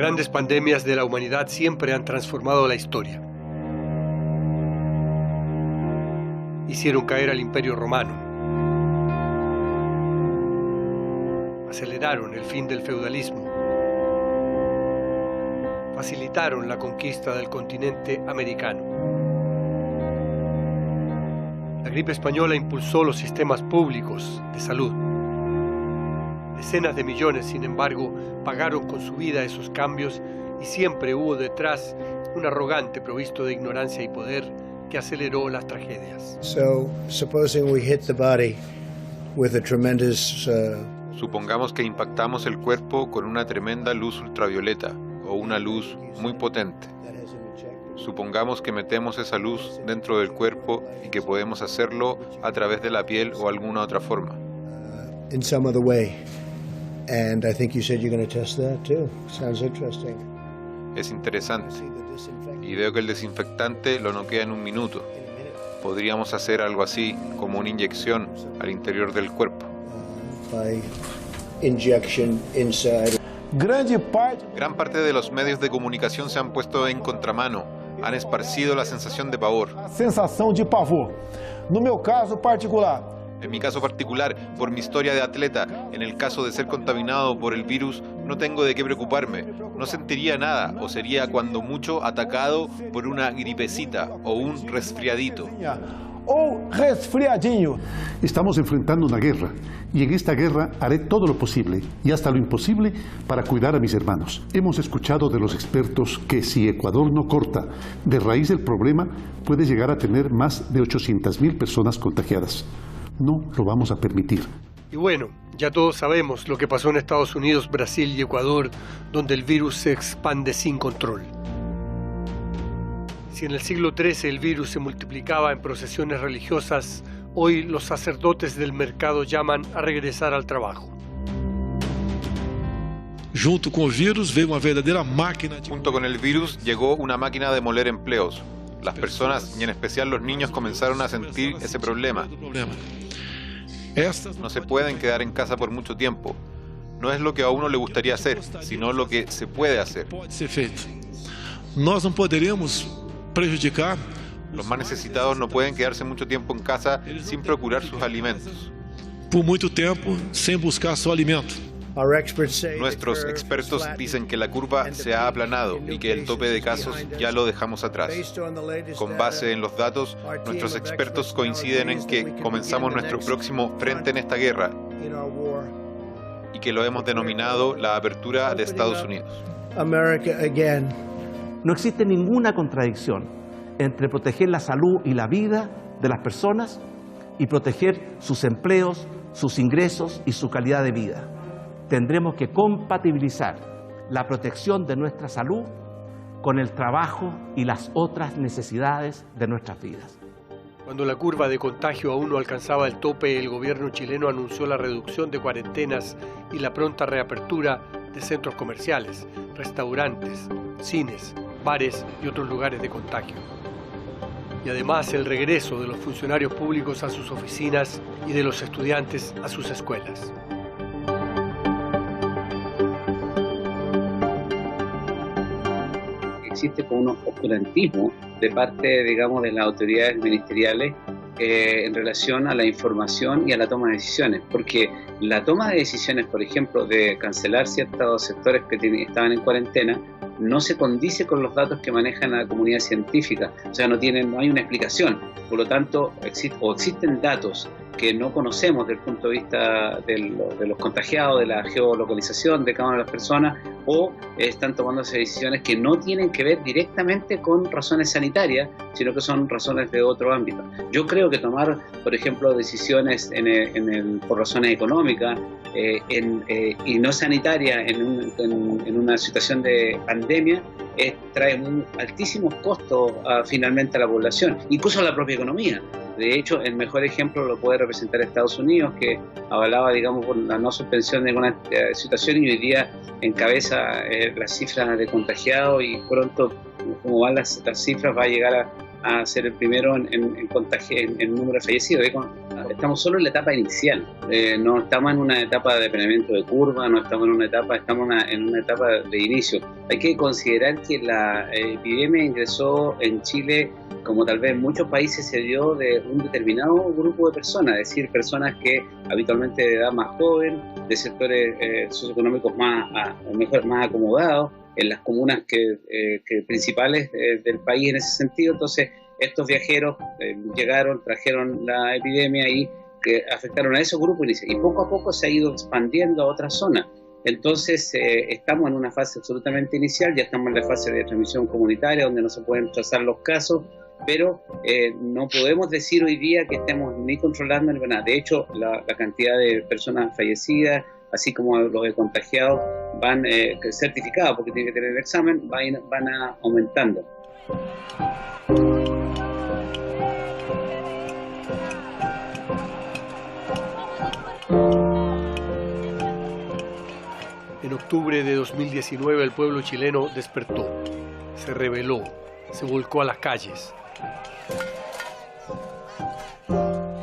grandes pandemias de la humanidad siempre han transformado la historia. Hicieron caer al Imperio Romano. Aceleraron el fin del feudalismo. Facilitaron la conquista del continente americano. La gripe española impulsó los sistemas públicos de salud. Decenas de millones, sin embargo, pagaron con su vida esos cambios y siempre hubo detrás un arrogante provisto de ignorancia y poder que aceleró las tragedias. Supongamos que impactamos el cuerpo con una tremenda luz ultravioleta o una luz muy potente. Supongamos que metemos esa luz dentro del cuerpo y que podemos hacerlo a través de la piel o alguna otra forma. Es interesante. Y veo que el desinfectante lo noquea en un minuto. Podríamos hacer algo así, como una inyección al interior del cuerpo. Gran parte de los medios de comunicación se han puesto en contramano, han esparcido la sensación de pavor. En mi caso particular, por mi historia de atleta, en el caso de ser contaminado por el virus, no tengo de qué preocuparme. No sentiría nada, o sería cuando mucho atacado por una gripecita o un resfriadito. Estamos enfrentando una guerra, y en esta guerra haré todo lo posible, y hasta lo imposible, para cuidar a mis hermanos. Hemos escuchado de los expertos que si Ecuador no corta de raíz el problema, puede llegar a tener más de 800.000 personas contagiadas. No lo vamos a permitir. Y bueno, ya todos sabemos lo que pasó en Estados Unidos, Brasil y Ecuador, donde el virus se expande sin control. Si en el siglo XIII el virus se multiplicaba en procesiones religiosas, hoy los sacerdotes del mercado llaman a regresar al trabajo. Junto con el virus veio una verdadera máquina. Junto con el virus llegó una máquina de moler empleos. Las personas, y en especial los niños, comenzaron a sentir ese problema. No se pueden quedar en casa por mucho tiempo. No es lo que a uno le gustaría hacer, sino lo que se puede hacer. Nós não poderíamos prejudicar. Los más necesitados no pueden quedarse mucho tiempo en casa sin procurar sus alimentos. Por muito tempo, sem buscar seu alimento. Nuestros expertos dicen que la curva se ha aplanado y que el tope de casos ya lo dejamos atrás. Con base en los datos, nuestros expertos coinciden en que comenzamos nuestro próximo frente en esta guerra y que lo hemos denominado la apertura de Estados Unidos. No existe ninguna contradicción entre proteger la salud y la vida de las personas y proteger sus empleos, sus ingresos y su calidad de vida. Tendremos que compatibilizar la protección de nuestra salud con el trabajo y las otras necesidades de nuestras vidas. Cuando la curva de contagio aún no alcanzaba el tope, el gobierno chileno anunció la reducción de cuarentenas y la pronta reapertura de centros comerciales, restaurantes, cines, bares y otros lugares de contagio. Y además el regreso de los funcionarios públicos a sus oficinas y de los estudiantes a sus escuelas. Existe como un oscurantismo de parte, digamos, de las autoridades ministeriales en relación a la información y a la toma de decisiones, porque la toma de decisiones, por ejemplo, de cancelar ciertos sectores que estaban en cuarentena, no se condice con los datos que maneja la comunidad científica, o sea, no hay una explicación. Por lo tanto, existen datos que no conocemos desde el punto de vista de los contagiados, de la geolocalización de cada una de las personas, o están tomándose decisiones que no tienen que ver directamente con razones sanitarias, sino que son razones de otro ámbito. Yo creo que tomar, por ejemplo, decisiones por razones económicas y no sanitarias en una situación de pandemia trae altísimos costos finalmente a la población, incluso a la propia economía. De hecho, el mejor ejemplo lo puede representar Estados Unidos, que avalaba, digamos, por la no suspensión de alguna situación y hoy día encabeza las cifras de contagiados y pronto, como van las cifras, va a llegar a ser el primero en número de fallecidos. estamos solo en la etapa inicial, no estamos en una etapa de planeamiento de curva, no estamos en una etapa, estamos en una etapa de inicio. Hay que considerar que la epidemia ingresó en Chile, como tal vez en muchos países se dio, de un determinado grupo de personas, es decir, personas que habitualmente de edad más joven, de sectores socioeconómicos más acomodados, en las comunas que principales del país en ese sentido. Entonces, estos viajeros llegaron, trajeron la epidemia y que afectaron a esos grupos y poco a poco se ha ido expandiendo a otras zonas. Entonces, estamos en una fase absolutamente inicial, ya estamos en la fase de transmisión comunitaria, donde no se pueden trazar los casos, pero no podemos decir hoy día que estemos ni controlando ni nada. De hecho, la cantidad de personas fallecidas, así como los de contagiados, van certificados porque tienen que tener el examen, van aumentando. En octubre de 2019 el pueblo chileno despertó, se rebeló, se volcó a las calles.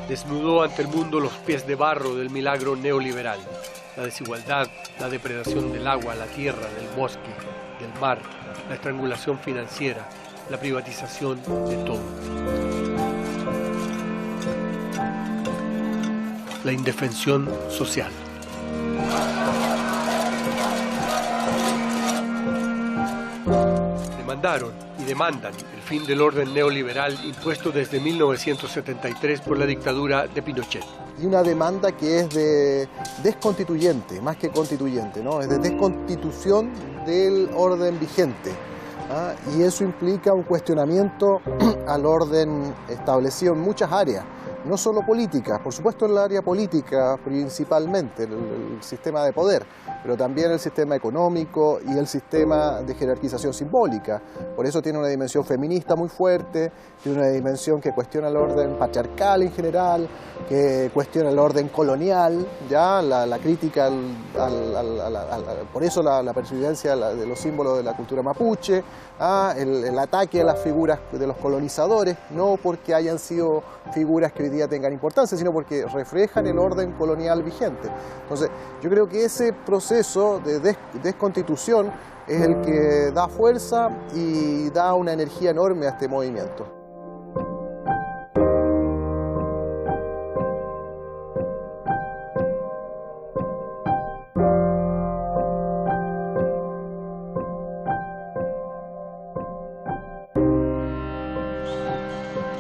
Desnudó ante el mundo los pies de barro del milagro neoliberal, la desigualdad, la depredación del agua, la tierra, del bosque, del mar, la estrangulación financiera, la privatización de todo. La indefensión social. Demandaron y demandan el fin del orden neoliberal impuesto desde 1973 por la dictadura de Pinochet. Y una demanda que es de desconstituyente, más que constituyente, ¿no? Es de desconstitución del orden vigente. Y eso implica un cuestionamiento al orden establecido en muchas áreas, no solo políticas, por supuesto en el área política principalmente, el sistema de poder, pero también el sistema económico y el sistema de jerarquización simbólica. Por eso tiene una dimensión feminista muy fuerte, tiene una dimensión que cuestiona el orden patriarcal en general, que cuestiona el orden colonial, ya la crítica por eso la persistencia de los símbolos de la cultura mapuche, el ataque a las figuras de los colonizadores, no porque hayan sido figuras que hoy día tengan importancia, sino porque reflejan el orden colonial vigente. Entonces, yo creo que ese proceso de desconstitución es el que da fuerza y da una energía enorme a este movimiento.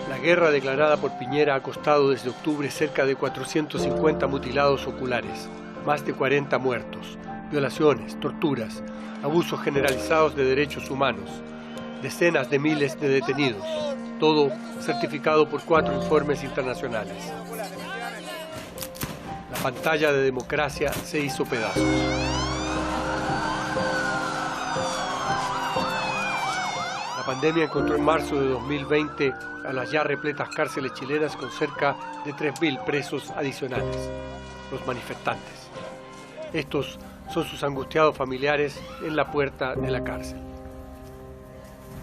La guerra declarada por Piñera ha costado desde octubre cerca de 450 mutilados oculares, más de 40 muertos, violaciones, torturas, abusos generalizados de derechos humanos, decenas de miles de detenidos, todo certificado por 4 informes internacionales. La pantalla de democracia se hizo pedazos. La pandemia encontró en marzo de 2020 a las ya repletas cárceles chilenas con cerca de 3.000 presos adicionales, los manifestantes. Estos son sus angustiados familiares en la puerta de la cárcel.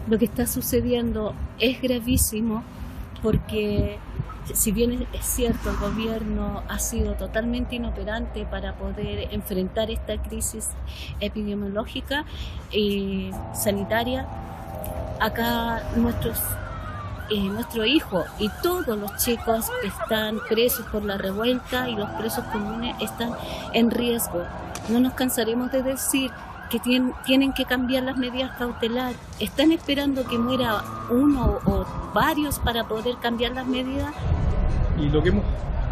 Lo que está sucediendo es gravísimo porque, si bien es cierto, el gobierno ha sido totalmente inoperante para poder enfrentar esta crisis epidemiológica y sanitaria, acá nuestro hijo y todos los chicos que están presos por la revuelta y los presos comunes están en riesgo. No nos cansaremos de decir que tienen que cambiar las medidas cautelares. Están esperando que muera uno o varios para poder cambiar las medidas. Y lo que hemos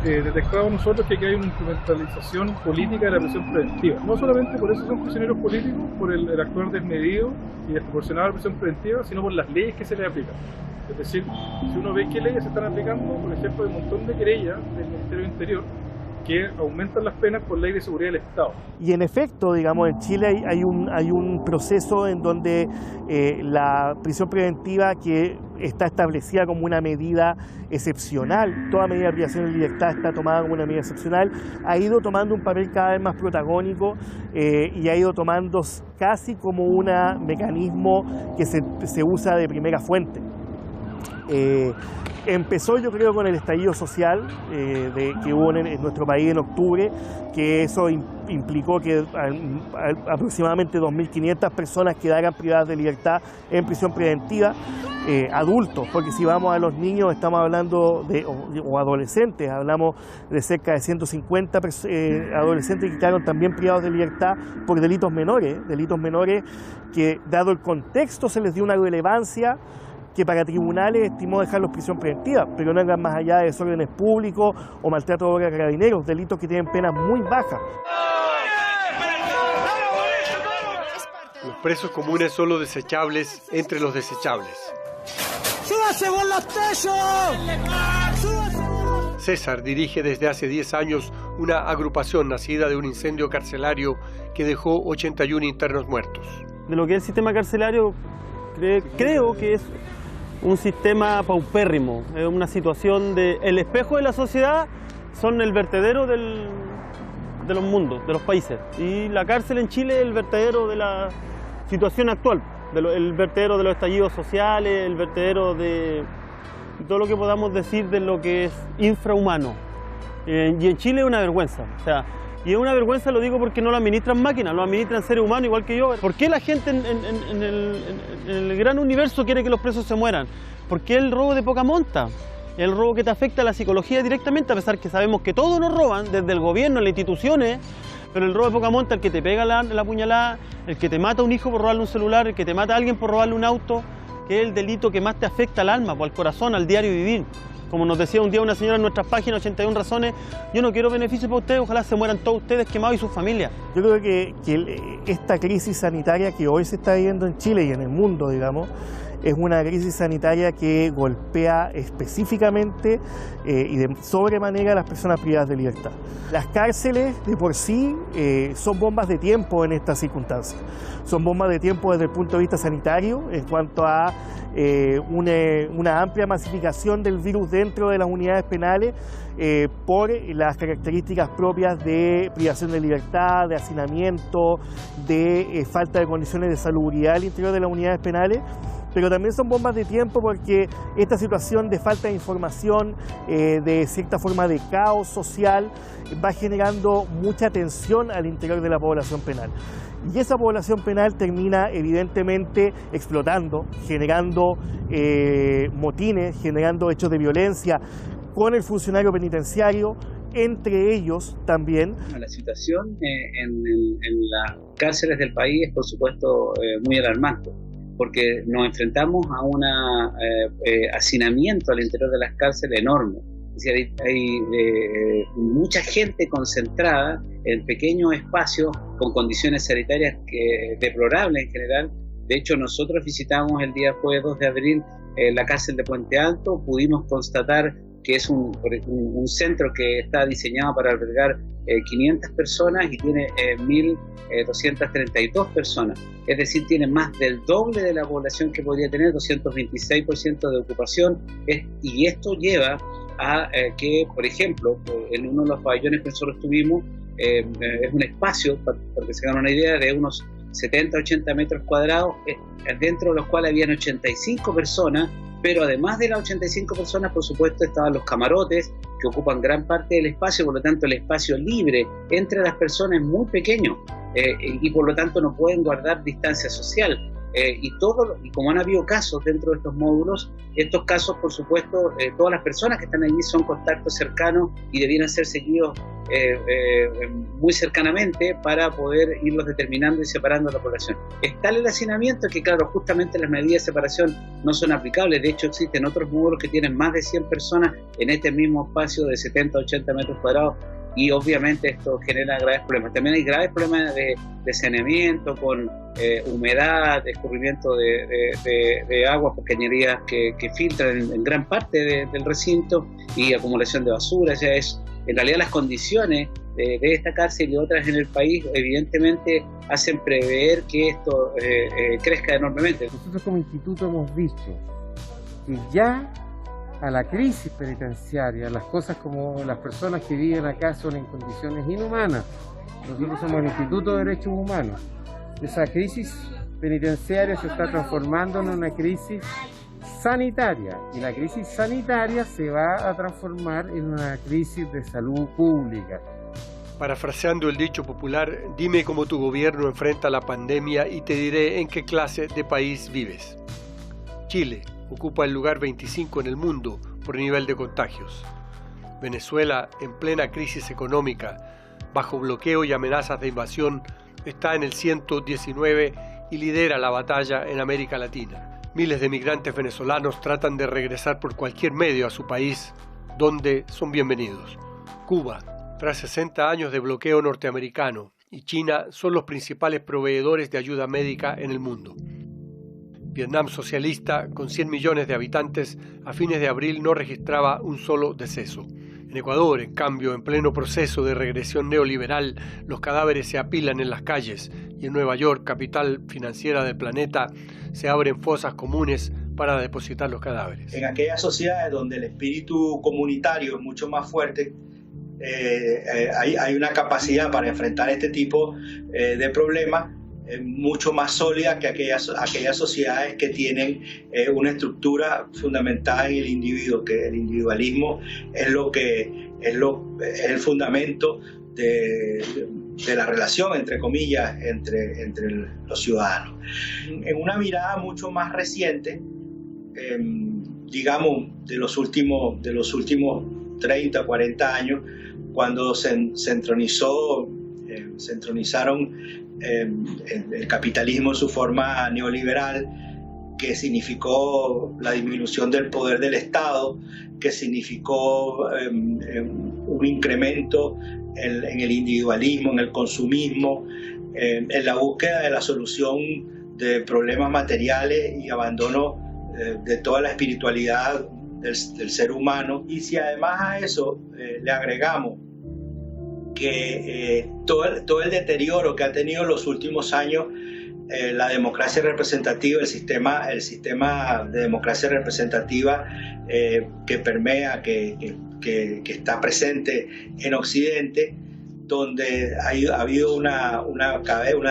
detectado nosotros es que hay una instrumentalización política de la prisión preventiva. No solamente por eso son prisioneros políticos, por el actuar desmedido y desproporcionado a la prisión preventiva, sino por las leyes que se les aplican. Es decir, si uno ve qué leyes se están aplicando, por ejemplo, hay un montón de querellas del Ministerio del Interior que aumentan las penas por ley de seguridad del Estado. Y en efecto, digamos, en Chile hay un proceso en donde la prisión preventiva, que está establecida como una medida excepcional, toda medida de privación de libertad está tomada como una medida excepcional, ha ido tomando un papel cada vez más protagónico y ha ido tomando casi como un mecanismo que se usa de primera fuente. Empezó, yo creo, con el estallido social que hubo en nuestro país en octubre, que eso implicó que aproximadamente 2.500 personas quedaran privadas de libertad en prisión preventiva, adultos, porque si vamos a los niños estamos hablando o adolescentes, hablamos de cerca de 150 adolescentes que quedaron también privados de libertad por delitos menores que, dado el contexto, se les dio una relevancia que para tribunales estimó dejarlos en prisión preventiva, pero no eran más allá de desórdenes públicos o maltrato a carabineros, delitos que tienen penas muy bajas. Los presos comunes son los desechables entre los desechables. ¡Súbase por los techos! César dirige desde hace 10 años una agrupación nacida de un incendio carcelario que dejó 81 internos muertos. De lo que es el sistema carcelario, creo que es un sistema paupérrimo, es una situación de... El espejo de la sociedad son el vertedero de los mundos, de los países. Y la cárcel en Chile es el vertedero de la situación actual, el vertedero de los estallidos sociales, el vertedero de todo lo que podamos decir de lo que es infrahumano. Y en Chile es una vergüenza. O sea, y es una vergüenza, lo digo porque no lo administran máquinas, lo administran seres humanos igual que yo. ¿Por qué la gente en el gran universo quiere que los presos se mueran? Porque es el robo de poca monta, el robo que te afecta a la psicología directamente, a pesar que sabemos que todos nos roban, desde el gobierno, las instituciones, pero el robo de poca monta, el que te pega la puñalada, el que te mata a un hijo por robarle un celular, el que te mata a alguien por robarle un auto, que es el delito que más te afecta al alma, al corazón, al diario vivir. Como nos decía un día una señora en nuestras páginas, 81 razones, yo no quiero beneficios para ustedes, ojalá se mueran todos ustedes quemados y sus familias. Yo creo que esta crisis sanitaria que hoy se está viviendo en Chile y en el mundo, digamos, es una crisis sanitaria que golpea específicamente y de sobremanera a las personas privadas de libertad. Las cárceles de por sí son bombas de tiempo en estas circunstancias. Son bombas de tiempo desde el punto de vista sanitario en cuanto a una amplia masificación del virus dentro de las unidades penales por las características propias de privación de libertad, de hacinamiento, de falta de condiciones de salubridad al interior de las unidades penales. Pero también son bombas de tiempo porque esta situación de falta de información, de cierta forma de caos social, va generando mucha tensión al interior de la población penal. Y esa población penal termina evidentemente explotando, generando motines, generando hechos de violencia con el funcionario penitenciario, entre ellos también. La situación en las cárceles del país es, por supuesto, muy alarmante, porque nos enfrentamos a un hacinamiento al interior de las cárceles enorme. Es decir, hay mucha gente concentrada en pequeños espacios con condiciones sanitarias deplorables en general. De hecho, nosotros visitamos el día jueves 2 de abril la cárcel de Puente Alto, pudimos constatar que es un centro que está diseñado para albergar 500 personas y tiene 1.232 personas. Es decir, tiene más del doble de la población que podría tener, 226% de ocupación. Y esto lleva a que, por ejemplo, en uno de los pabellones que nosotros tuvimos, es un espacio, para que se hagan una idea, de unos 70-80 metros cuadrados, dentro de los cuales habían 85 personas, pero además de las 85 personas, por supuesto, estaban los camarotes, que ocupan gran parte del espacio, por lo tanto el espacio libre entre las personas es muy pequeño, y por lo tanto no pueden guardar distancia social. Y como han habido casos dentro de estos módulos, estos casos, por supuesto, todas las personas que están allí son contactos cercanos y debieran ser seguidos muy cercanamente para poder irlos determinando y separando a la población. Es tal el hacinamiento que, claro, justamente las medidas de separación no son aplicables. De hecho, existen otros módulos que tienen más de 100 personas en este mismo espacio de 70-80 metros cuadrados, y obviamente esto genera graves problemas. También hay graves problemas de saneamiento, con humedad, escurrimiento de aguas por cañerías que filtran en gran parte del recinto, y acumulación de basura. O sea, en realidad las condiciones de esta cárcel y otras en el país evidentemente hacen prever que esto crezca enormemente. Nosotros como instituto hemos visto que ya a la crisis penitenciaria, las cosas como las personas que viven acá son en condiciones inhumanas. Nosotros somos el Instituto de Derechos Humanos. Esa crisis penitenciaria se está transformando en una crisis sanitaria, y la crisis sanitaria se va a transformar en una crisis de salud pública. Parafraseando el dicho popular, dime cómo tu gobierno enfrenta la pandemia y te diré en qué clase de país vives. Chile ocupa el lugar 25 en el mundo por nivel de contagios. Venezuela, en plena crisis económica, bajo bloqueo y amenazas de invasión, está en el 119 y lidera la batalla en América Latina. Miles de migrantes venezolanos tratan de regresar por cualquier medio a su país, donde son bienvenidos. Cuba, tras 60 años de bloqueo norteamericano, y China son los principales proveedores de ayuda médica en el mundo. Vietnam socialista, con 100 millones de habitantes, a fines de abril no registraba un solo deceso. En Ecuador, en cambio, en pleno proceso de regresión neoliberal, los cadáveres se apilan en las calles y en Nueva York, capital financiera del planeta, se abren fosas comunes para depositar los cadáveres. En aquellas sociedades donde el espíritu comunitario es mucho más fuerte, hay una capacidad para enfrentar este tipo de problemas mucho más sólida que aquellas sociedades que tienen una estructura fundamentada en el individuo, que el individualismo es el fundamento de la relación, entre comillas, entre los ciudadanos. En una mirada mucho más reciente, digamos de los últimos 30, 40 años, cuando se entronizaron el capitalismo en su forma neoliberal, que significó la disminución del poder del Estado, que significó un incremento en el individualismo, en el consumismo, en la búsqueda de la solución de problemas materiales y abandono de toda la espiritualidad del ser humano. Y si además a eso le agregamos que todo el deterioro que ha tenido en los últimos años la democracia representativa, el sistema de democracia representativa que permea, que está presente en Occidente, donde ha habido una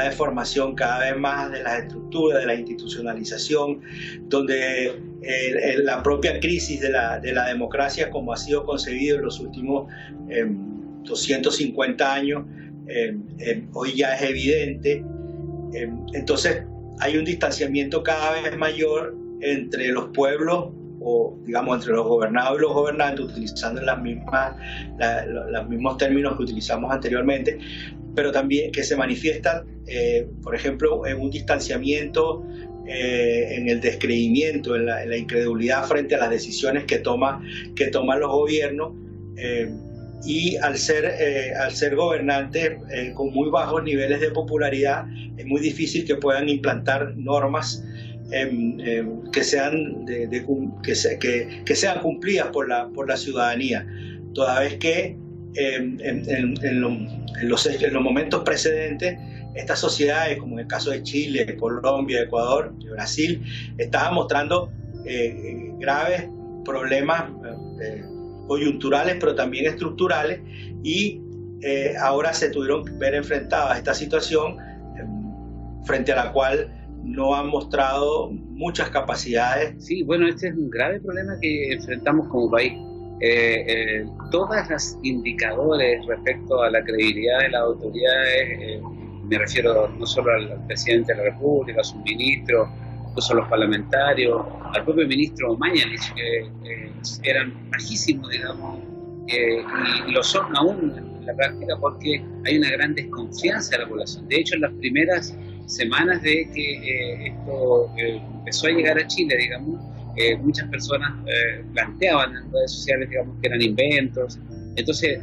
deformación cada vez más de las estructuras, de la institucionalización, donde la propia crisis de la democracia, como ha sido concebido en los últimos 250 años, hoy ya es evidente. Entonces hay un distanciamiento cada vez mayor entre los pueblos, o digamos entre los gobernados y los gobernantes, utilizando los mismos términos que utilizamos anteriormente, pero también que se manifiesta, por ejemplo, en un distanciamiento, en el descreimiento, en la incredulidad frente a las decisiones que toman los gobiernos, y al ser gobernantes con muy bajos niveles de popularidad, es muy difícil que puedan implantar normas que sean cumplidas por la ciudadanía, toda vez que en los momentos precedentes estas sociedades, como en el caso de Chile, de Colombia, de Ecuador, de Brasil, estaban mostrando graves problemas coyunturales, pero también estructurales, y ahora se tuvieron que ver enfrentadas a esta situación frente a la cual no han mostrado muchas capacidades. Sí, bueno, este es un grave problema que enfrentamos como país. Todas las indicadores respecto a la credibilidad de las autoridades, me refiero no solo al presidente de la República, a sus ministros, incluso a los parlamentarios, al propio ministro Mañalich, que eran bajísimos, digamos, y lo son aún en la práctica, porque hay una gran desconfianza de la población. De hecho, en las primeras semanas de que esto empezó a llegar a Chile, digamos, muchas personas planteaban en redes sociales, digamos, que eran inventos. Entonces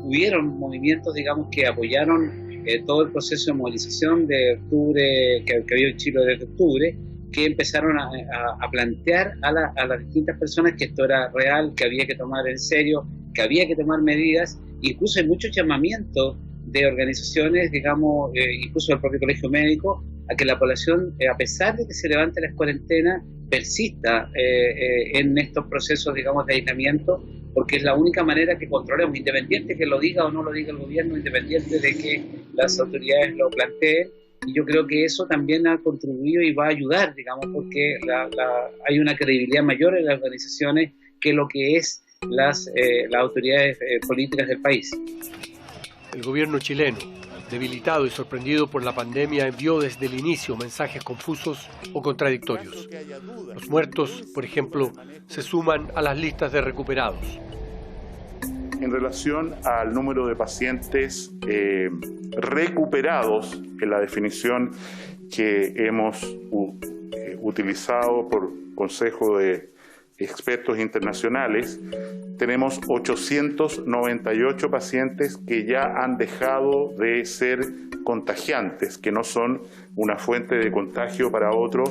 hubieron movimientos, digamos, que apoyaron todo el proceso de movilización de octubre, que había en Chile desde octubre, que empezaron a plantear a las distintas personas que esto era real, que había que tomar en serio, que había que tomar medidas. Incluso hay muchos llamamientos de organizaciones, digamos, incluso del propio colegio médico, a que la población, a pesar de que se levante la cuarentena, persista en estos procesos, digamos, de aislamiento, porque es la única manera que controlemos, independiente que lo diga o no lo diga el gobierno, independiente de que las autoridades lo planteen, Y yo creo que eso también ha contribuido y va a ayudar, digamos, porque hay una credibilidad mayor en las organizaciones que lo que es las autoridades políticas del país. El gobierno chileno, debilitado y sorprendido por la pandemia, envió desde el inicio mensajes confusos o contradictorios. Los muertos, por ejemplo, se suman a las listas de recuperados. En relación al número de pacientes recuperados, en la definición que hemos utilizado por Consejo de Expertos Internacionales, tenemos 898 pacientes que ya han dejado de ser contagiantes, que no son una fuente de contagio para otros,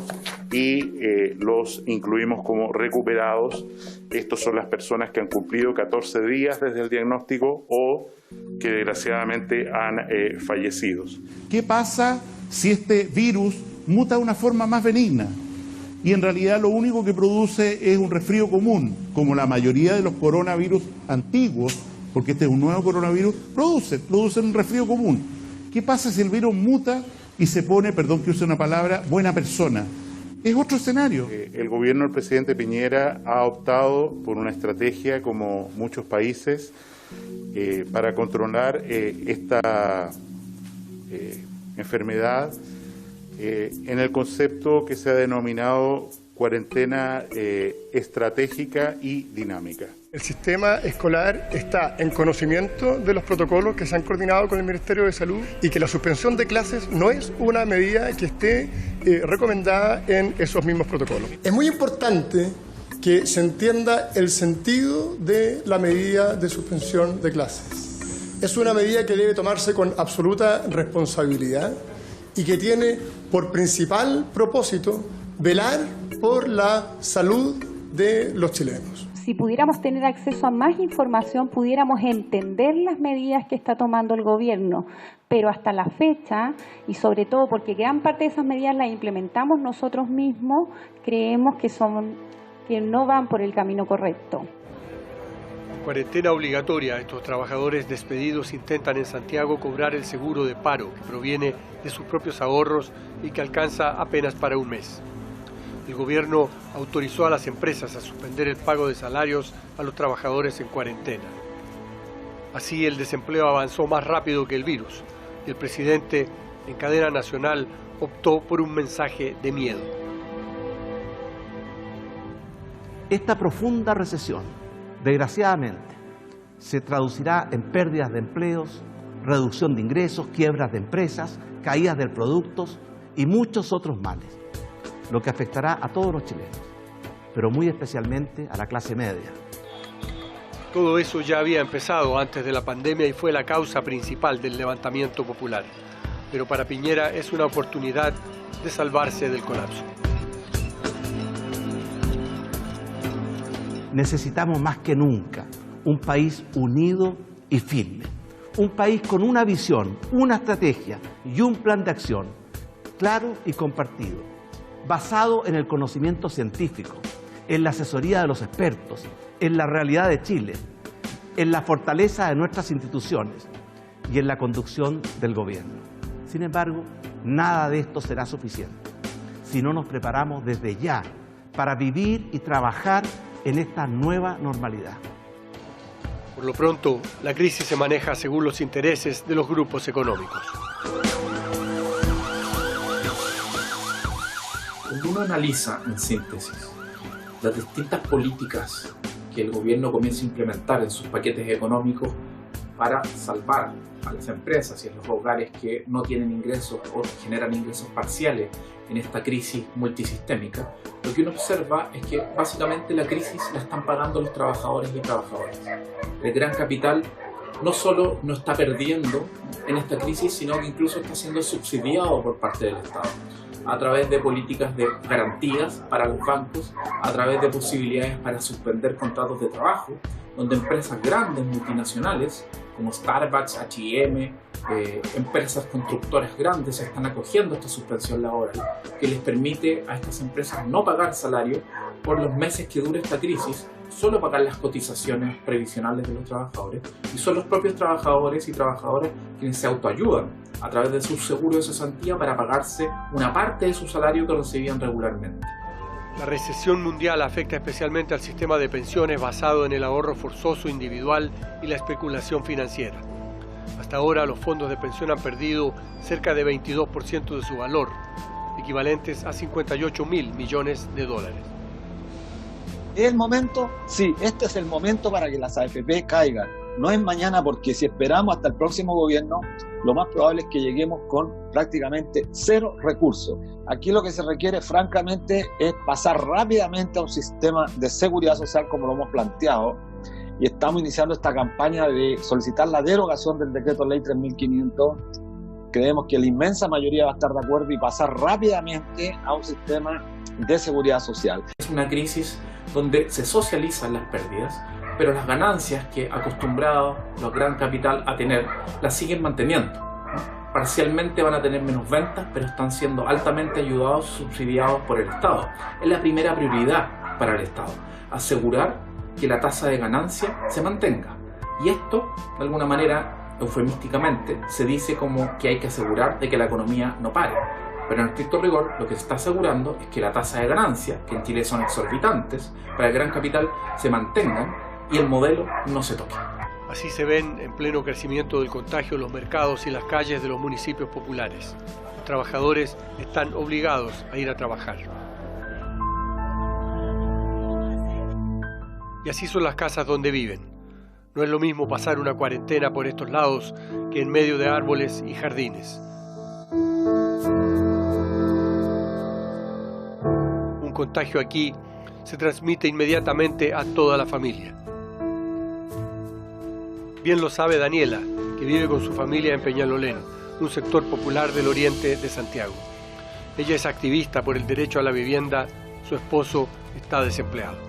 y los incluimos como recuperados. Estos son las personas que han cumplido 14 días desde el diagnóstico o que desgraciadamente han fallecido. ¿Qué pasa si este virus muta de una forma más benigna? Y en realidad lo único que produce es un resfrío común, como la mayoría de los coronavirus antiguos, porque este es un nuevo coronavirus, producen un resfrío común. ¿Qué pasa si el virus muta y se pone, perdón que use una palabra, buena persona? Es otro escenario. El gobierno del presidente Piñera ha optado por una estrategia, como muchos países, para controlar esta enfermedad, en el concepto que se ha denominado cuarentena estratégica y dinámica. El sistema escolar está en conocimiento de los protocolos que se han coordinado con el Ministerio de Salud y que la suspensión de clases no es una medida que esté recomendada en esos mismos protocolos. Es muy importante que se entienda el sentido de la medida de suspensión de clases. Es una medida que debe tomarse con absoluta responsabilidad y que tiene por principal propósito velar por la salud de los chilenos. Si pudiéramos tener acceso a más información, pudiéramos entender las medidas que está tomando el gobierno, pero hasta la fecha, y sobre todo porque gran parte de esas medidas las implementamos nosotros mismos, creemos que no van por el camino correcto. Cuarentena obligatoria. Estos trabajadores despedidos intentan en Santiago cobrar el seguro de paro, que proviene de sus propios ahorros y que alcanza apenas para un mes. El gobierno autorizó a las empresas a suspender el pago de salarios a los trabajadores en cuarentena. Así el desempleo avanzó más rápido que el virus. El presidente, en cadena nacional, optó por un mensaje de miedo. Esta profunda recesión, desgraciadamente, se traducirá en pérdidas de empleos, reducción de ingresos, quiebras de empresas, caídas de productos y muchos otros males, lo que afectará a todos los chilenos, pero muy especialmente a la clase media. Todo eso ya había empezado antes de la pandemia y fue la causa principal del levantamiento popular. Pero para Piñera es una oportunidad de salvarse del colapso. Necesitamos más que nunca un país unido y firme. Un país con una visión, una estrategia y un plan de acción claro y compartido, basado en el conocimiento científico, en la asesoría de los expertos, en la realidad de Chile, en la fortaleza de nuestras instituciones y en la conducción del gobierno. Sin embargo, nada de esto será suficiente si no nos preparamos desde ya para vivir y trabajar en esta nueva normalidad. Por lo pronto, la crisis se maneja según los intereses de los grupos económicos. Cuando uno analiza, en síntesis, las distintas políticas que el gobierno comienza a implementar en sus paquetes económicos para salvar a las empresas y a los hogares que no tienen ingresos o generan ingresos parciales en esta crisis multisistémica, lo que uno observa es que básicamente la crisis la están pagando los trabajadores y trabajadoras. El gran capital no solo no está perdiendo en esta crisis, sino que incluso está siendo subsidiado por parte del Estado, a través de políticas de garantías para los bancos, a través de posibilidades para suspender contratos de trabajo, donde empresas grandes, multinacionales, como Starbucks, H&M, empresas constructoras grandes se están acogiendo a esta suspensión laboral, que les permite a estas empresas no pagar salario por los meses que dure esta crisis, solo pagar las cotizaciones previsionales de los trabajadores, y son los propios trabajadores y trabajadoras quienes se autoayudan a través de su seguro de cesantía para pagarse una parte de su salario que recibían regularmente. La recesión mundial afecta especialmente al sistema de pensiones basado en el ahorro forzoso individual y la especulación financiera. Hasta ahora los fondos de pensión han perdido cerca de 22% de su valor, equivalentes a 58.000 millones de dólares. ¿Es el momento? Sí, este es el momento para que las AFP caigan. No es mañana, porque si esperamos hasta el próximo gobierno, lo más probable es que lleguemos con prácticamente cero recursos. Aquí lo que se requiere, francamente, es pasar rápidamente a un sistema de seguridad social como lo hemos planteado, y estamos iniciando esta campaña de solicitar la derogación del decreto ley 3500. Creemos que la inmensa mayoría va a estar de acuerdo, y pasar rápidamente a un sistema de seguridad social. Es una crisis donde se socializan las pérdidas, pero las ganancias que acostumbrados los gran capital a tener, las siguen manteniendo. Parcialmente van a tener menos ventas, pero están siendo altamente ayudados, subsidiados por el Estado. Es la primera prioridad para el Estado, asegurar que la tasa de ganancia se mantenga. Y esto, de alguna manera, eufemísticamente, se dice como que hay que asegurar de que la economía no pare. Pero en estricto rigor, lo que se está asegurando es que la tasa de ganancia, que en Chile son exorbitantes, para el gran capital se mantengan y el modelo no se toque. Así se ven en pleno crecimiento del contagio los mercados y las calles de los municipios populares. Los trabajadores están obligados a ir a trabajar. Y así son las casas donde viven. No es lo mismo pasar una cuarentena por estos lados que en medio de árboles y jardines. Un contagio aquí se transmite inmediatamente a toda la familia. Bien lo sabe Daniela, que vive con su familia en Peñalolén, un sector popular del oriente de Santiago. Ella es activista por el derecho a la vivienda, su esposo está desempleado.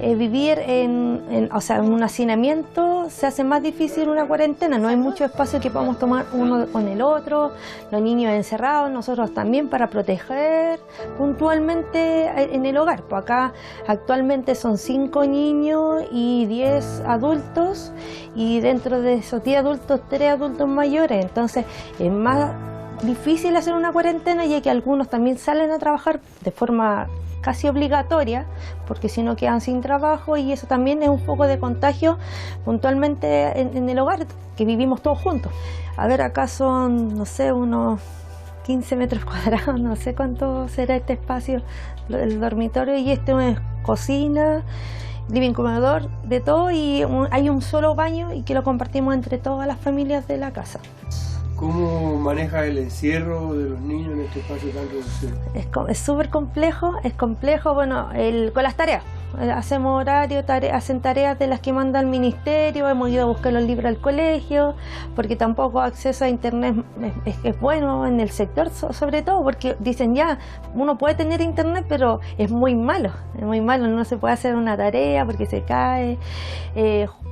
Vivir en un hacinamiento se hace más difícil una cuarentena, no hay mucho espacio que podamos tomar uno con el otro, los niños encerrados, nosotros también para proteger puntualmente en el hogar. Pues acá actualmente son 5 niños y 10 adultos, y dentro de esos 10 adultos, 3 adultos mayores, entonces es más difícil hacer una cuarentena, ya que algunos también salen a trabajar de forma casi obligatoria, porque si no quedan sin trabajo, y eso también es un foco de contagio puntualmente en el hogar, que vivimos todos juntos. A ver, acá son, no sé, unos 15 metros cuadrados, no sé cuánto será este espacio, el dormitorio, y este es cocina, living, comedor, de todo, y hay un solo baño y que lo compartimos entre todas las familias de la casa. ¿Cómo maneja el encierro de los niños en este espacio tan reducido? Es súper complejo, bueno, con las tareas. Hacemos horario, hacen tareas de las que manda el ministerio, hemos ido a buscar los libros al colegio, porque tampoco acceso a internet es bueno en el sector, sobre todo porque dicen ya, uno puede tener internet, pero es muy malo, no se puede hacer una tarea porque se cae,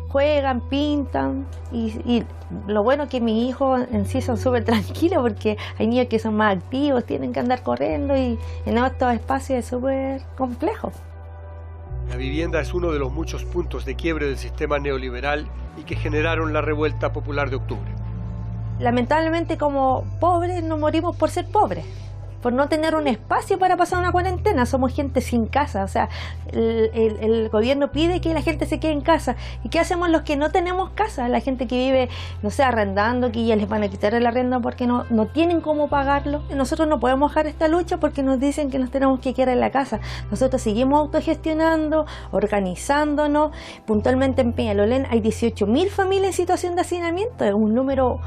juegan, pintan, y lo bueno es que mis hijos en sí son súper tranquilos, porque hay niños que son más activos, tienen que andar corriendo, y en estos espacios es súper complejo. La vivienda es uno de los muchos puntos de quiebre del sistema neoliberal y que generaron la revuelta popular de octubre. Lamentablemente, como pobres, no morimos por ser pobres, por no tener un espacio para pasar una cuarentena. Somos gente sin casa, o sea, el gobierno pide que la gente se quede en casa. ¿Y qué hacemos los que no tenemos casa? La gente que vive, no sé, arrendando, que ya les van a quitar el arrendo porque no tienen cómo pagarlo. Nosotros no podemos dejar esta lucha porque nos dicen que nos tenemos que quedar en la casa. Nosotros seguimos autogestionando, organizándonos. Puntualmente en Peñalolén hay 18.000 familias en situación de hacinamiento, es un número.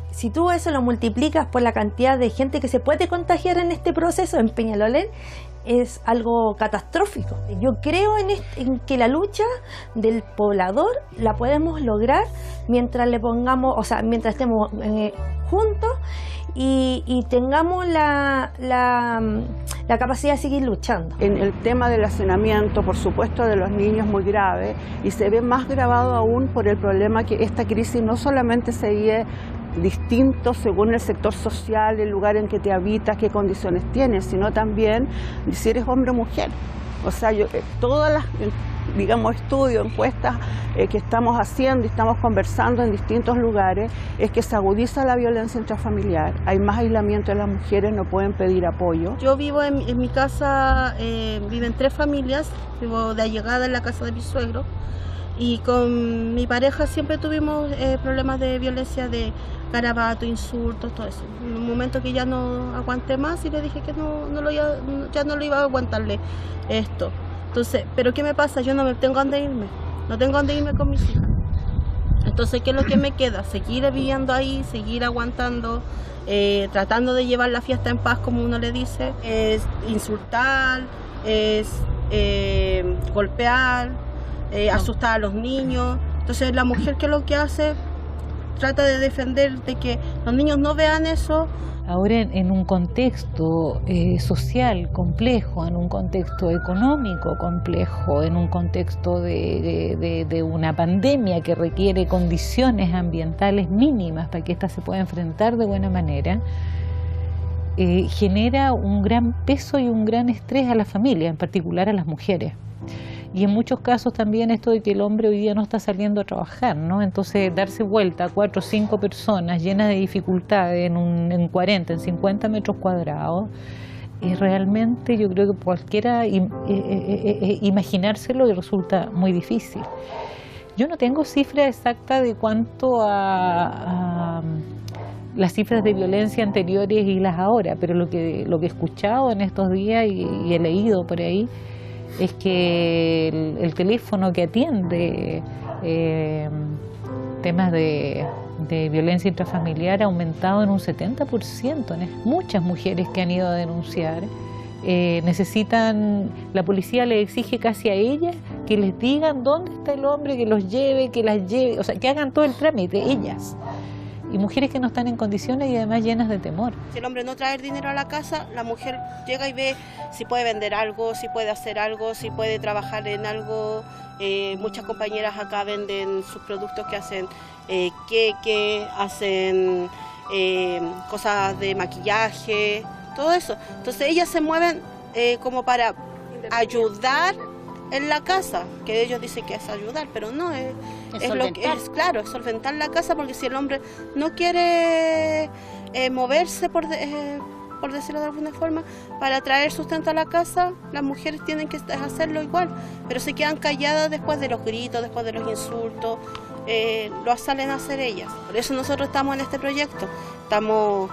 Si tú eso lo multiplicas por la cantidad de gente que se puede contagiar en este proceso en Peñalolén, es algo catastrófico. Yo creo en que la lucha del poblador la podemos lograr mientras le pongamos, o sea, mientras estemos juntos y tengamos la capacidad de seguir luchando. En el tema del hacinamiento, por supuesto, de los niños, muy grave, y se ve más grabado aún por el problema que esta crisis no solamente se vive distinto según el sector social, el lugar en que te habitas, qué condiciones tienes, sino también si eres hombre o mujer. O sea, todas las, digamos, estudios, encuestas que estamos haciendo y estamos conversando en distintos lugares, es que se agudiza la violencia intrafamiliar, hay más aislamiento de las mujeres, no pueden pedir apoyo. Yo vivo en mi casa, viven 3 familias, vivo de allegada en la casa de mi suegro, y con mi pareja siempre tuvimos problemas de violencia, de garabato, insultos, todo eso. En un momento que ya no aguanté más y le dije que ya no lo iba a aguantarle esto. Entonces, ¿pero qué me pasa? Yo no tengo dónde irme, no tengo dónde irme con mis hijas. Entonces, ¿qué es lo que me queda? Seguir viviendo ahí, seguir aguantando, tratando de llevar la fiesta en paz, como uno le dice. Es insultar, es golpear, asustar a los niños. Entonces, la mujer, ¿qué es lo que hace? Trata de defender de que los niños no vean eso. Ahora en un contexto social complejo, en un contexto económico complejo, en un contexto de una pandemia que requiere condiciones ambientales mínimas para que ésta se pueda enfrentar de buena manera, genera un gran peso y un gran estrés a la familia, en particular a las mujeres. Y en muchos casos también esto de que el hombre hoy día no está saliendo a trabajar, ¿no? Entonces darse vuelta a 4 o 5 personas llenas de dificultades en 40, en 50 metros cuadrados, realmente yo creo que cualquiera imaginárselo resulta muy difícil. Yo no tengo cifra exacta de cuánto a las cifras de violencia anteriores y las ahora, pero lo que he escuchado en estos días y he leído por ahí es que el teléfono que atiende temas de violencia intrafamiliar ha aumentado en un 70%. Muchas mujeres que han ido a denunciar necesitan, la policía les exige casi a ellas que les digan dónde está el hombre, que los lleve, que las lleve, o sea, que hagan todo el trámite, ellas. Y mujeres que no están en condiciones y además llenas de temor. Si el hombre no trae el dinero a la casa, la mujer llega y ve si puede vender algo, si puede hacer algo, si puede trabajar en algo. Muchas compañeras acá venden sus productos que hacen queque, hacen cosas de maquillaje, todo eso. Entonces ellas se mueven como para ayudar en la casa, que ellos dicen que es ayudar, pero no, es lo que es, claro, es solventar la casa, porque si el hombre no quiere moverse, por decirlo de alguna forma, para traer sustento a la casa, las mujeres tienen que hacerlo igual, pero se quedan calladas después de los gritos, después de los insultos, lo salen a hacer ellas. Por eso nosotros estamos en este proyecto, estamos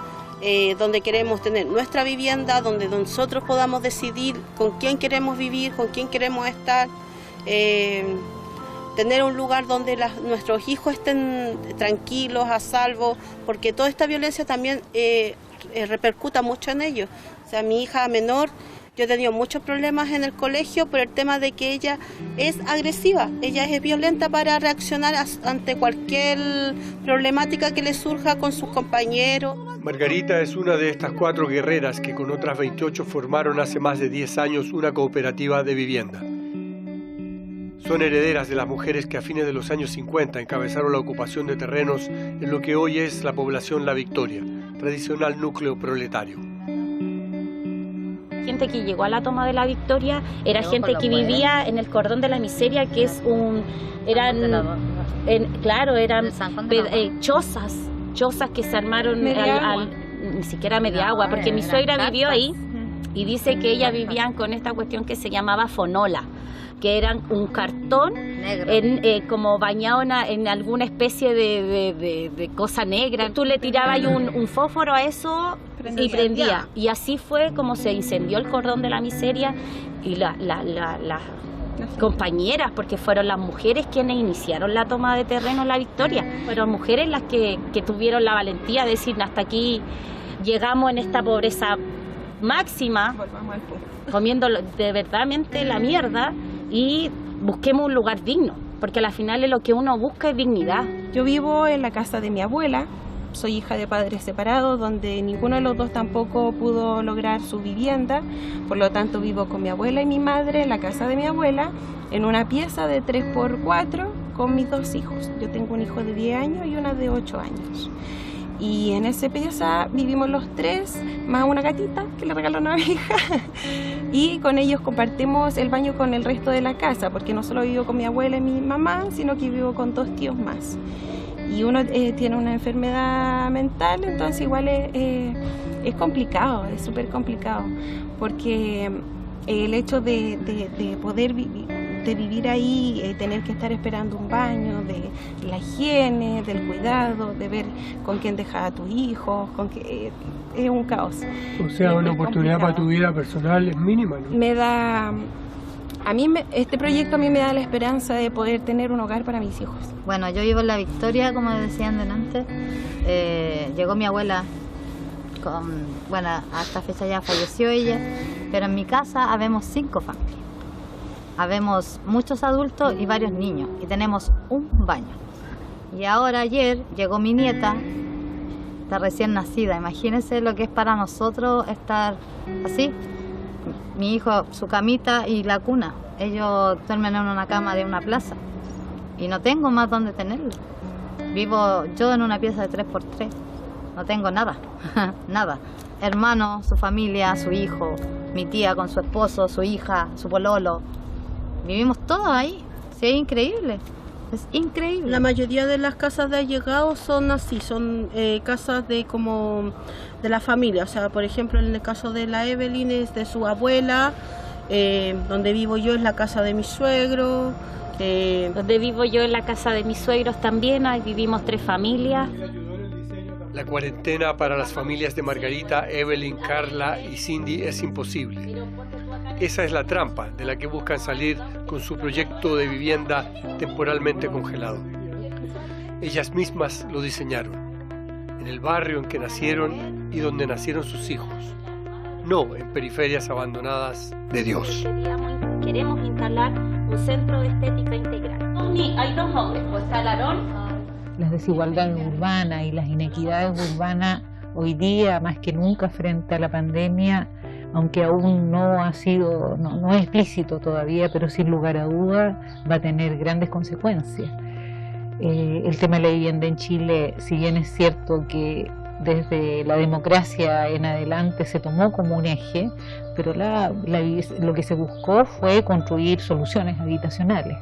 donde queremos tener nuestra vivienda, donde nosotros podamos decidir con quién queremos vivir, con quién queremos estar, tener un lugar donde nuestros hijos estén tranquilos, a salvo, porque toda esta violencia también repercuta mucho en ellos. O sea, mi hija menor, yo he tenido muchos problemas en el colegio por el tema de que ella es agresiva, ella es violenta para reaccionar ante cualquier problemática que le surja con sus compañeros. Margarita es una de estas 4 guerreras que con otras 28 formaron hace más de 10 años una cooperativa de vivienda. Son herederas de las mujeres que a fines de los años 50 encabezaron la ocupación de terrenos en lo que hoy es la población La Victoria, tradicional núcleo proletario. Gente que llegó a la toma de La Victoria era gente que vivía en el cordón de la miseria, que es eran chozas que se armaron ni siquiera media agua, porque mi suegra vivió ahí y dice que ellas vivían con esta cuestión que se llamaba fonola, que eran un cartón como bañado en alguna especie de cosa negra. Tú le tirabas un fósforo a eso y prendía. Y así fue como se incendió el cordón de la miseria, y las compañeras, porque fueron las mujeres quienes iniciaron la toma de terreno en La Victoria. Fueron mujeres las que tuvieron la valentía de decir: hasta aquí llegamos en esta pobreza máxima, comiendo de verdadmente la mierda, y busquemos un lugar digno, porque al final lo que uno busca es dignidad. Yo vivo en la casa de mi abuela, soy hija de padres separados, donde ninguno de los dos tampoco pudo lograr su vivienda, por lo tanto vivo con mi abuela y mi madre en la casa de mi abuela, en una pieza de 3x4 con mis 2 hijos. Yo tengo un hijo de 10 años y una de 8 años. Y en esa pieza vivimos los 3, más una gatita que le regaló una hija. y con ellos compartimos el baño con el resto de la casa, porque no solo vivo con mi abuela y mi mamá, sino que vivo con 2 tíos más. Y uno tiene una enfermedad mental, entonces igual es complicado, es súper complicado, porque el hecho de poder vivir ahí, tener que estar esperando un baño, de la higiene, del cuidado, de ver con quién dejas a tus hijos, es un caos. O sea, una oportunidad para tu vida personal es mínima, ¿no? Este proyecto a mí me da la esperanza de poder tener un hogar para mis hijos. Bueno, yo vivo en La Victoria, como decían delante. Llegó mi abuela, a esta fecha ya falleció ella, pero en mi casa habemos 5 familias. Habemos muchos adultos y varios niños, y tenemos un baño. Y ahora ayer llegó mi nieta, está recién nacida. Imagínense lo que es para nosotros estar así. Mi hijo, su camita y la cuna. Ellos duermen en una cama de una plaza y no tengo más donde tenerlo. Vivo yo en una pieza de 3x3. No tengo nada, nada. Hermano, su familia, su hijo, mi tía con su esposo, su hija, su pololo. Vivimos todos ahí. Sí, es increíble. Es increíble. La mayoría de las casas de allegados son así, son casas de la familia. O sea, por ejemplo, en el caso de la Evelyn es de su abuela, donde vivo yo es la casa de mi suegro. Donde vivo yo en la casa de mis suegros también, ahí vivimos 3 familias. La cuarentena para las familias de Margarita, Evelyn, Carla y Cindy es imposible. Esa es la trampa de la que buscan salir con su proyecto de vivienda temporalmente congelado. Ellas mismas lo diseñaron, en el barrio en que nacieron y donde nacieron sus hijos, no en periferias abandonadas de Dios. Queremos instalar un centro de estética integral. Hay 2 hombres, pues está el Aarón. Las desigualdades urbanas y las inequidades urbanas hoy día, más que nunca frente a la pandemia, aunque aún no es explícito todavía, pero sin lugar a duda va a tener grandes consecuencias. El tema de la vivienda en Chile, si bien es cierto que desde la democracia en adelante se tomó como un eje, pero lo que se buscó fue construir soluciones habitacionales,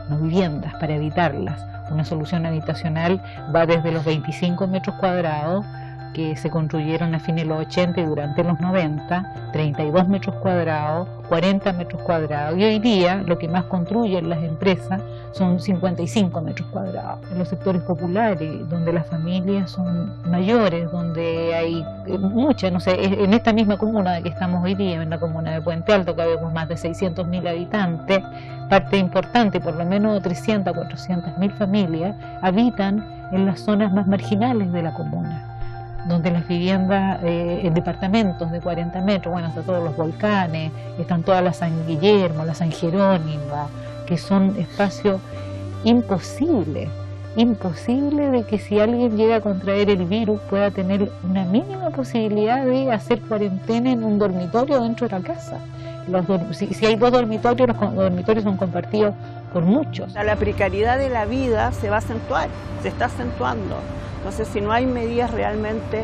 no viviendas, para evitarlas. Una solución habitacional va desde los 25 metros cuadrados que se construyeron a fines de los 80 y durante los 90, 32 metros cuadrados, 40 metros cuadrados, y hoy día lo que más construyen las empresas son 55 metros cuadrados. En los sectores populares, donde las familias son mayores, donde hay muchas, no sé, en esta misma comuna de que estamos hoy día, en la comuna de Puente Alto, que habemos más de 600.000 habitantes, parte importante, por lo menos 300 a 400.000 familias, habitan en las zonas más marginales de la comuna, donde las viviendas en departamentos de 40 metros, bueno, hasta todos los volcanes, están todas las San Guillermo, las San Jerónimo, que son espacios imposibles de que si alguien llega a contraer el virus pueda tener una mínima posibilidad de hacer cuarentena en un dormitorio dentro de la casa. Si hay 2 dormitorios, los dormitorios son compartidos por muchos. La precariedad de la vida se va a acentuar, se está acentuando. Entonces, si no hay medidas realmente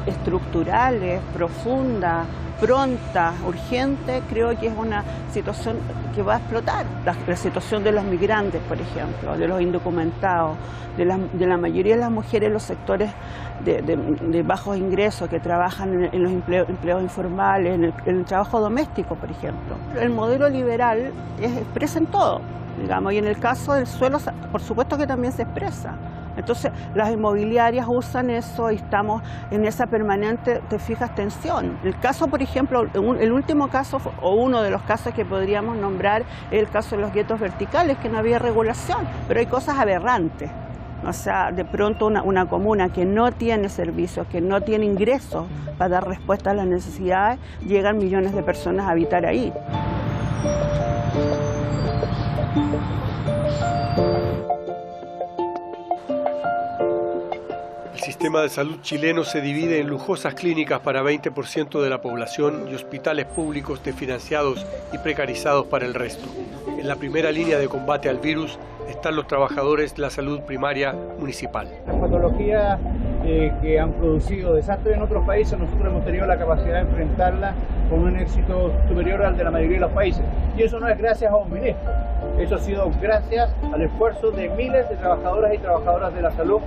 estructurales, profundas, prontas, urgentes, creo que es una situación que va a explotar. La situación de los migrantes, por ejemplo, de los indocumentados, de la mayoría de las mujeres en los sectores de bajos ingresos que trabajan en los empleos informales, en el trabajo doméstico, por ejemplo. El modelo liberal expresa en todo, digamos, y en el caso del suelo, por supuesto que también se expresa. Entonces, las inmobiliarias usan eso y estamos en esa permanente, te fijas, tensión. El caso, por ejemplo, el último caso, o uno de los casos que podríamos nombrar, es el caso de los guetos verticales, que no había regulación, pero hay cosas aberrantes. O sea, de pronto una comuna que no tiene servicios, que no tiene ingresos para dar respuesta a las necesidades, llegan millones de personas a habitar ahí. El sistema de salud chileno se divide en lujosas clínicas para 20% de la población y hospitales públicos desfinanciados y precarizados para el resto. En la primera línea de combate al virus están los trabajadores de la salud primaria municipal. Las patologías que han producido desastres en otros países, nosotros hemos tenido la capacidad de enfrentarla con un éxito superior al de la mayoría de los países. Y eso no es gracias a un ministro, eso ha sido gracias al esfuerzo de miles de trabajadoras y trabajadoras de la salud.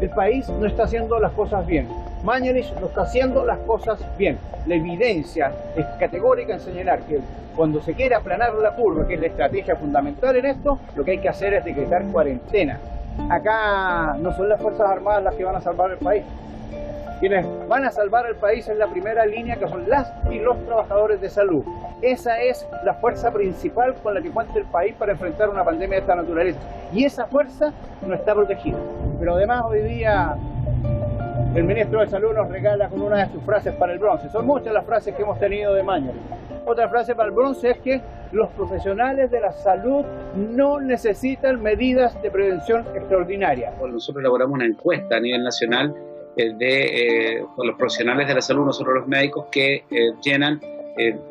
El país no está haciendo las cosas bien. Mañalich no está haciendo las cosas bien. La evidencia es categórica en señalar que cuando se quiere aplanar la curva, que es la estrategia fundamental en esto, lo que hay que hacer es decretar cuarentena. Acá no son las Fuerzas Armadas las que van a salvar el país. Quienes van a salvar el país en la primera línea, que son las y los trabajadores de salud. Esa es la fuerza principal con la que cuenta el país para enfrentar una pandemia de esta naturaleza. Y esa fuerza no está protegida. Pero además hoy día el ministro de Salud nos regala con una de sus frases para el bronce. Son muchas las frases que hemos tenido de Mañalich. Otra frase para el bronce es que los profesionales de la salud no necesitan medidas de prevención extraordinarias. Nosotros elaboramos una encuesta a nivel nacional de los profesionales de la salud, nosotros los médicos, que llenan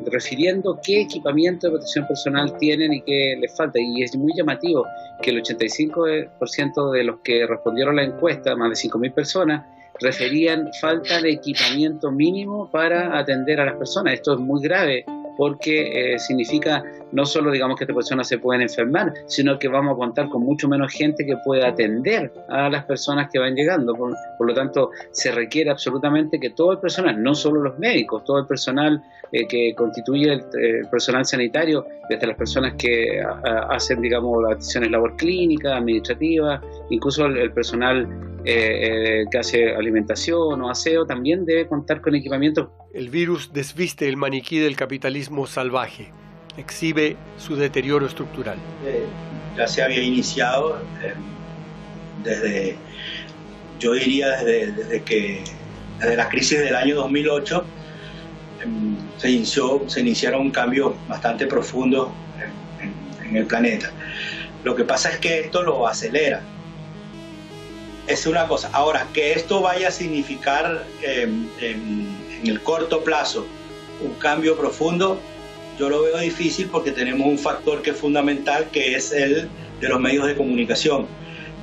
refiriendo qué equipamiento de protección personal tienen y qué les falta. Y es muy llamativo que el 85% de los que respondieron a la encuesta, más de 5.000 personas, referían falta de equipamiento mínimo para atender a las personas. Esto es muy grave porque significa no solo, digamos, que estas personas se pueden enfermar, sino que vamos a contar con mucho menos gente que pueda atender a las personas que van llegando. Por lo tanto, se requiere absolutamente que todo el personal, no solo los médicos, todo el personal que constituye el personal sanitario, desde las personas que hacen, digamos, las acciones labor clínica, administrativa, incluso el personal que hace alimentación o aseo, también debe contar con equipamiento. El virus desviste el maniquí del capitalismo salvaje, exhibe su deterioro estructural. Ya se había iniciado desde la crisis del año 2008, se iniciaron un cambio bastante profundo en el planeta. Lo que pasa es que esto lo acelera. Es una cosa. Ahora, que esto vaya a significar en el corto plazo un cambio profundo, yo lo veo difícil porque tenemos un factor que es fundamental, que es el de los medios de comunicación.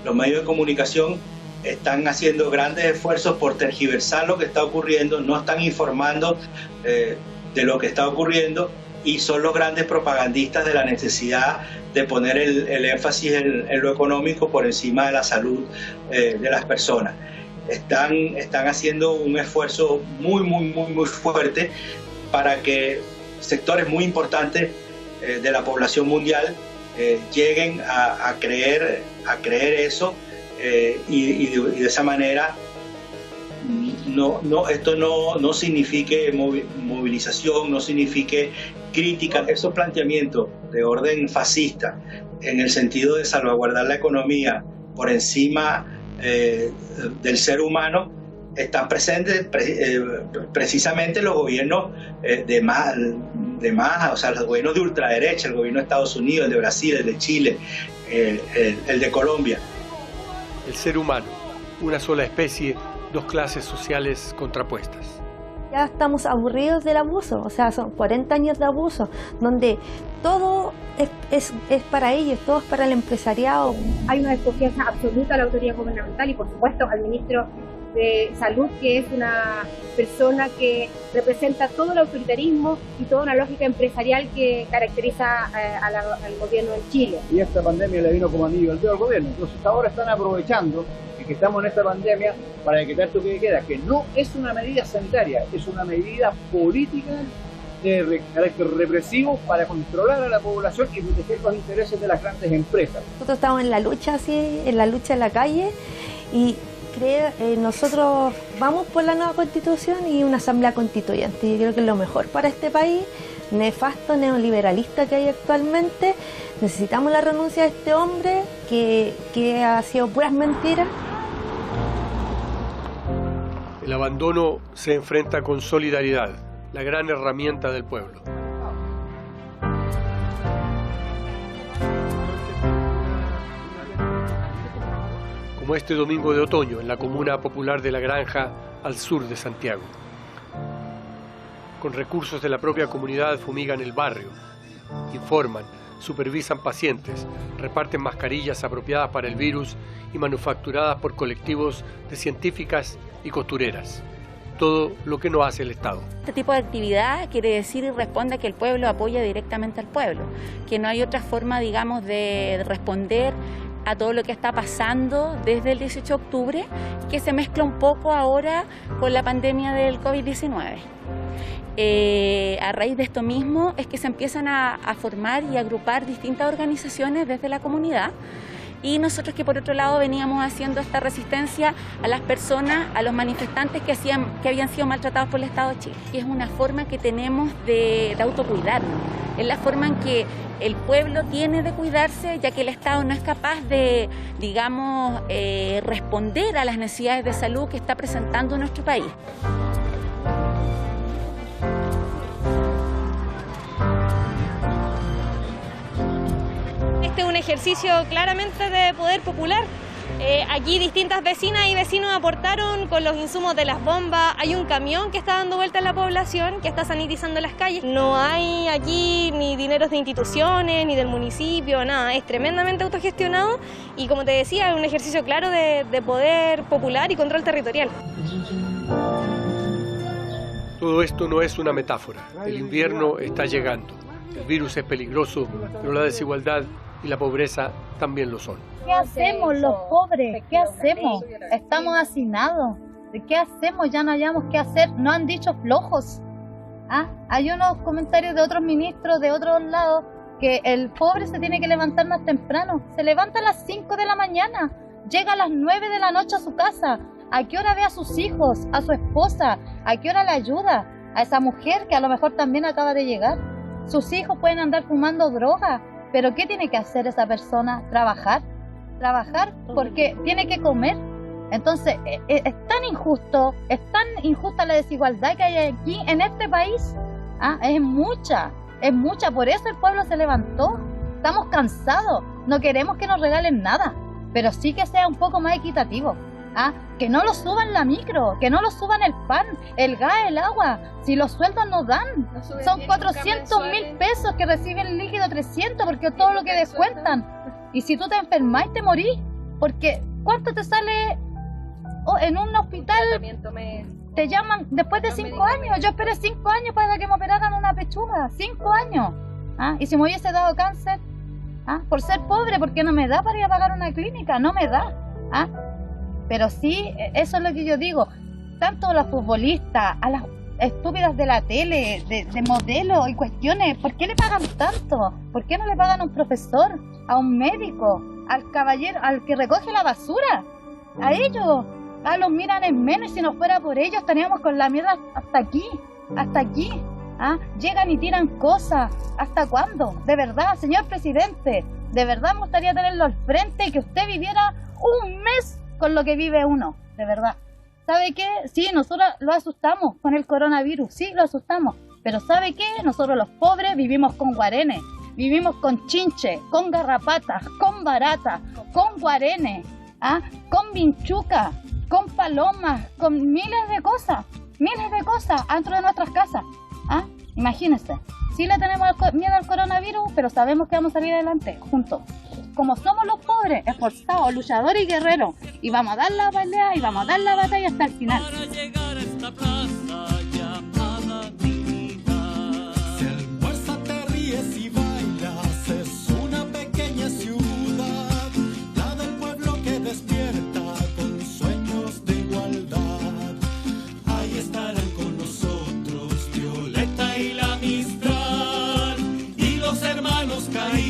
Los medios de comunicación están haciendo grandes esfuerzos por tergiversar lo que está ocurriendo, no están informando de lo que está ocurriendo y son los grandes propagandistas de la necesidad de poner el énfasis en lo económico por encima de la salud de las personas. Están haciendo un esfuerzo muy fuerte para que sectores muy importantes de la población mundial lleguen a creer eso y de esa manera esto no signifique movilización, no signifique crítica. Esos planteamientos de orden fascista en el sentido de salvaguardar la economía por encima del ser humano están presentes precisamente los gobiernos de más, o sea, los gobiernos de ultraderecha, el gobierno de Estados Unidos, el de Brasil, el de Chile, el de Colombia. El ser humano, una sola especie, dos clases sociales contrapuestas. Ya estamos aburridos del abuso, o sea, son 40 años de abuso, donde todo es para ellos, todo es para el empresariado. Hay una desconfianza absoluta a la autoridad gubernamental y, por supuesto, al ministro de Salud, que es una persona que representa todo el autoritarismo y toda una lógica empresarial que caracteriza al gobierno de Chile. Y esta pandemia le vino como anillo al dedo al gobierno, entonces ahora están aprovechando que estamos en esta pandemia para decretar toque de queda, que no es una medida sanitaria, es una medida política de carácter represivo para controlar a la población y proteger los intereses de las grandes empresas. Nosotros estamos en la lucha, en la calle, y nosotros vamos por la nueva constitución y una asamblea constituyente. Yo creo que es lo mejor para este país, nefasto, neoliberalista que hay actualmente. Necesitamos la renuncia de este hombre que ha sido puras mentiras. El abandono se enfrenta con solidaridad, la gran herramienta del pueblo. Como este domingo de otoño en la comuna popular de La Granja, al sur de Santiago. Con recursos de la propia comunidad fumigan el barrio, informan, supervisan pacientes, reparten mascarillas apropiadas para el virus y manufacturadas por colectivos de científicas y costureras. Todo lo que no hace el Estado. Este tipo de actividad quiere decir y responde a que el pueblo apoya directamente al pueblo, que no hay otra forma, digamos, de responder a todo lo que está pasando desde el 18 de octubre, que se mezcla un poco ahora con la pandemia del COVID-19. A raíz de esto mismo es que se empiezan a formar y agrupar distintas organizaciones desde la comunidad, y nosotros que por otro lado veníamos haciendo esta resistencia a las personas, a los manifestantes que habían sido maltratados por el Estado de Chile. Y es una forma que tenemos de autocuidarnos, es la forma en que el pueblo tiene de cuidarse, ya que el Estado no es capaz de, digamos, responder a las necesidades de salud que está presentando nuestro país. Este es un ejercicio claramente de poder popular. Aquí distintas vecinas y vecinos aportaron con los insumos de las bombas. Hay un camión que está dando vuelta en la población, que está sanitizando las calles. No hay aquí ni dineros de instituciones, ni del municipio, nada. Es tremendamente autogestionado y, como te decía, es un ejercicio claro de poder popular y control territorial. Todo esto no es una metáfora. El invierno está llegando. El virus es peligroso, pero la desigualdad y la pobreza también lo son. ¿Qué hacemos los pobres? ¿Qué hacemos? Estamos hacinados. ¿Qué hacemos? Ya no hayamos qué hacer. No han dicho flojos. Hay unos comentarios de otros ministros de otros lados que el pobre se tiene que levantar más temprano. Se levanta a las 5 de la mañana, llega a las 9 de la noche a su casa. ¿A qué hora ve a sus hijos, a su esposa? ¿A qué hora le ayuda a esa mujer que a lo mejor también acaba de llegar? Sus hijos pueden andar fumando droga, pero ¿qué tiene que hacer esa persona? Trabajar porque tiene que comer. Entonces es tan injusta la desigualdad que hay aquí en este país. Es mucha, por eso el pueblo se levantó. Estamos cansados, no queremos que nos regalen nada, pero sí que sea un poco más equitativo. Que no lo suban la micro, que no lo suban el pan, el gas, el agua. Si los sueldos no dan, son 400.000 pesos que reciben el líquido 300 porque todo lo que descuentan. Y si tú te enfermas te morís, porque ¿cuánto te sale en un hospital? Te llaman después de 5 años. Yo esperé 5 años para que me operaran una pechuga, 5 años. Y si me hubiese dado cáncer, por ser pobre, porque no me da para ir a pagar una clínica, no me da. Pero sí, eso es lo que yo digo, tanto a las futbolistas, a las estúpidas de la tele, de modelos y cuestiones, ¿por qué le pagan tanto? ¿Por qué no le pagan a un profesor, a un médico, al caballero, al que recoge la basura? A ellos, los miran en menos, y si no fuera por ellos estaríamos con la mierda hasta aquí. Llegan y tiran cosas, ¿hasta cuándo? De verdad, señor presidente, de verdad me gustaría tenerlo al frente y que usted viviera un mes con lo que vive uno, de verdad. ¿Sabe qué? Sí, nosotros lo asustamos con el coronavirus, sí, lo asustamos. Pero ¿sabe qué? Nosotros los pobres vivimos con guarenes, vivimos con chinche, con garrapatas, con baratas, con guarenes, con vinchuca, con palomas, con miles de cosas dentro de nuestras casas. Imagínense, sí le tenemos miedo al coronavirus, pero sabemos que vamos a salir adelante juntos. Como somos los pobres, esforzados, luchadores y guerreros, y vamos a dar la pelea y vamos a dar la batalla hasta el final. Caídos.